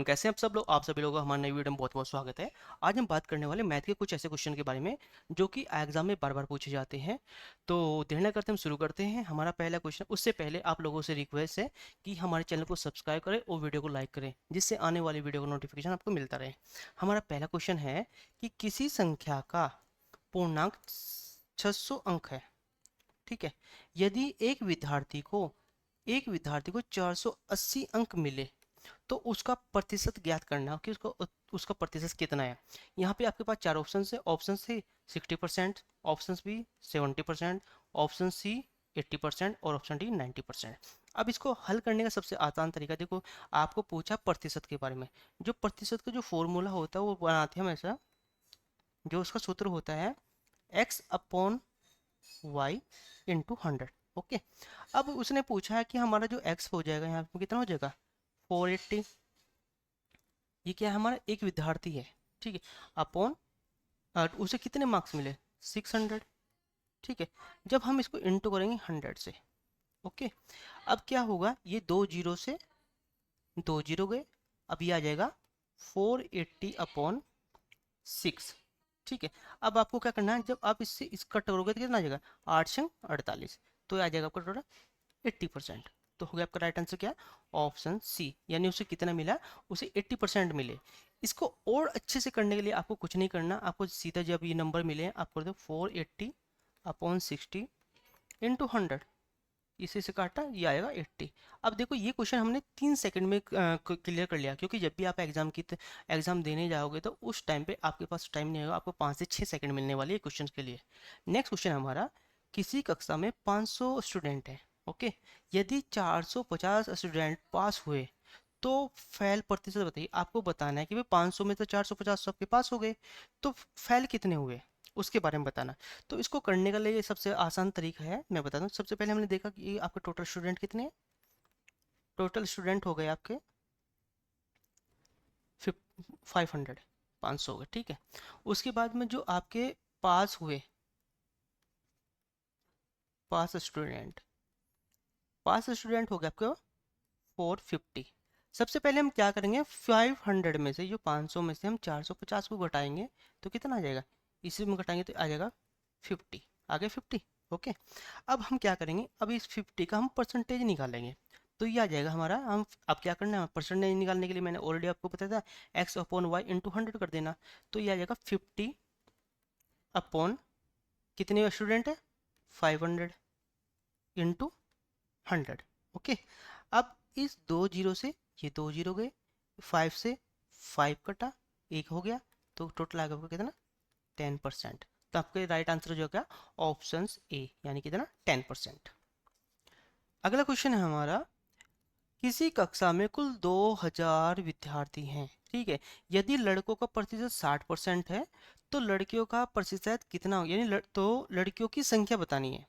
कैसे हैं आप सभी लोगों का हमारे नई वीडियो में बहुत बहुत स्वागत है। आज हम बात करने वाले मैथ के कुछ ऐसे क्वेश्चन के बारे में जो कि एग्जाम में बार बार पूछे जाते हैं। तो देर न करते हम शुरू करते हैं। हमारा पहला क्वेश्चन, उससे पहले आप लोगों से रिक्वेस्ट है कि हमारे चैनल को सब्सक्राइब करें और वीडियो को लाइक करें, जिससे आने वाली वीडियो का नोटिफिकेशन आपको मिलता रहे। हमारा पहला क्वेश्चन है कि किसी संख्या का पूर्णांक 600 अंक है। ठीक है, यदि एक विद्यार्थी को 480 अंक मिले तो उसका प्रतिशत ज्ञात करना कि उसका प्रतिशत कितना है। यहाँ पे आपके पास चार ऑप्शन है। Option C 60%, option B 70%, option C 80% और ऑप्शन डी 90%। अब इसको हल करने का सबसे आसान तरीका देखो, आपको पूछा प्रतिशत के बारे में। जो प्रतिशत का जो फॉर्मूला होता है वो बनाते हैं हमेशा, जो उसका सूत्र होता है x upon Y into 100। Okay, अब उसने पूछा है कि हमारा जो x हो जाएगा यहाँ पे कितना हो जाएगा 480। ये क्या है, हमारा एक विद्यार्थी है। ठीक है, अपॉन उसे कितने मार्क्स मिले 600। ठीक है, जब हम इसको इंटू करेंगे 100 से। ओके, अब क्या होगा, ये दो जीरो से दो जीरो गए, अब ये आ जाएगा 480 अपॉन 6। ठीक है, अब आपको क्या करना है, जब आप इससे इसका करोगे तो कितना आ जाएगा 8 से 48, तो आ जाएगा आपका टोटल 80%। तो हो गया आपका राइट आंसर क्या है, ऑप्शन सी। यानी उसे कितना मिला, उसे 80% मिले। इसको और अच्छे से करने के लिए आपको कुछ नहीं करना, आपको सीधा जब ये नंबर मिले आप कर दो 480 अपॉन 60 इंटू 100। इसी से काटा ये आएगा 80। अब देखो ये क्वेश्चन हमने 3 सेकंड में क्लियर कर लिया, क्योंकि जब भी आप एग्जाम देने जाओगे तो उस टाइम पे आपके पास टाइम नहीं होगा, आपको 5 से 6 सेकंड मिलने वाली है क्वेश्चन के लिए। नेक्स्ट क्वेश्चन हमारा, किसी कक्षा में 500 स्टूडेंट है। ओके, यदि 450 स्टूडेंट पास हुए तो फेल प्रतिशत बताइए। आपको बताना है कि भाई 500 में तो 450 सबके पास हो गए, तो फेल कितने हुए उसके बारे में बताना। तो इसको करने का लिए सबसे आसान तरीका है, मैं बताता हूँ। सबसे पहले हमने देखा कि आपके टोटल स्टूडेंट कितने हैं। टोटल स्टूडेंट हो गए आपके 500, 500 हो गए। ठीक है, उसके बाद में जो आपके पास हुए पास स्टूडेंट पास स्टूडेंट हो गए आपके 450। सबसे पहले हम क्या करेंगे, 500 में से, जो 500 में से हम 450 को घटाएंगे तो कितना आ जाएगा, इसी में घटाएंगे तो आ जाएगा 50। आगे 50। ओके, अब हम क्या करेंगे, अब इस 50 का हम परसेंटेज निकालेंगे। तो ये आ जाएगा हमारा, हम अब क्या करना है, परसेंटेज निकालने के लिए मैंने ऑलरेडी आपको बताया था x अपॉन वाई इंटू 100 कर देना। तो ये आ जाएगा 50 अपॉन कितने स्टूडेंट है 500 इंटू 100। ओके, अब इस दो जीरो से ये दो जीरो गए, 5 से 5 कटा, एक हो गया, तो टोटल आ गया आपका कितना 10%। तो आपके राइट आंसर जो क्या, ऑप्शन ए, यानी कितना 10%। अगला क्वेश्चन है हमारा, किसी कक्षा में कुल 2000 विद्यार्थी हैं। ठीक है, यदि लड़कों का प्रतिशत 60% है तो लड़कियों का प्रतिशत कितना हो, यानी तो लड़कियों की संख्या बतानी है।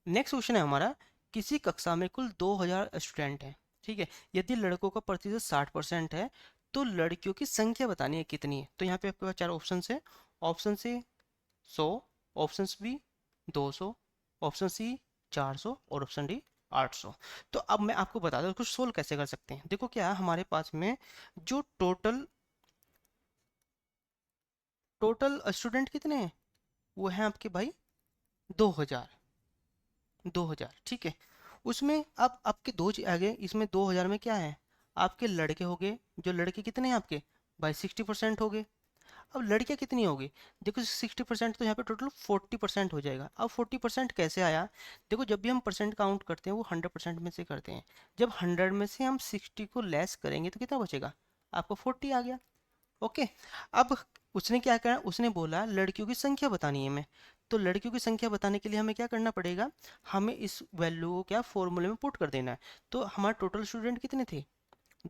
नेक्स्ट क्वेश्चन है हमारा, किसी कक्षा में कुल 2000 स्टूडेंट हैं। ठीक है, यदि लड़कों का प्रतिशत 60% है तो लड़कियों की संख्या बतानी है कितनी है। तो यहाँ पे आपके पास चार ऑप्शन है। ऑप्शन से 100, ऑप्शन बी 200, ऑप्शन सी 400 और ऑप्शन डी 800। तो अब मैं आपको बता दूं कुछ सोल्व कैसे कर सकते हैं। देखो क्या है, हमारे पास में जो टोटल टोटल स्टूडेंट कितने हैं, वो हैं आपके भाई 2000। 2000, ठीक है, उसमें अब आपके दो चीज आ गए। इसमें 2000 में क्या है, आपके लड़के हो गए, जो लड़के कितने हैं आपके भाई 60% हो गए। अब लड़कियां कितनी होगी, देखो 60% तो यहाँ पे टोटल 40% हो जाएगा। अब 40% कैसे आया, देखो जब भी हम परसेंट काउंट करते हैं वो 100% में से करते हैं। जब 100 में से हम 60 को लेस करेंगे तो कितना बचेगा, आपको 40 आ गया। ओके, अब उसने क्या करा, उसने बोला लड़कियों की संख्या बतानी है हमें। तो लड़कियों की संख्या बताने के लिए हमें क्या करना पड़ेगा, हमें इस वैल्यू को क्या फॉर्मूले में पुट कर देना है। तो हमारे टोटल स्टूडेंट कितने थे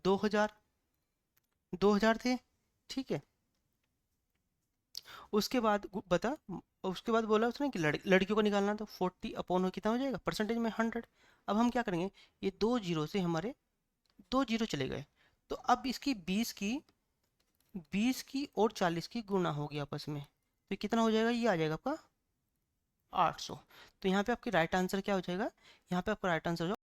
2000, 2000 थे। ठीक है, उसके बाद उसके बाद बोला उसने कि लड़कियों को निकालना, तो 40 अपॉन कितना हो जाएगा परसेंटेज में 100। अब हम क्या करेंगे, ये दो जीरो से हमारे दो जीरो चले गए, तो अब इसकी 20 की और 40 की गुना होगी आपस में, तो कितना हो जाएगा, ये आ जाएगा आपका 800। तो यहाँ पे आपकी राइट आंसर क्या हो जाएगा, यहाँ पे आपका राइट आंसर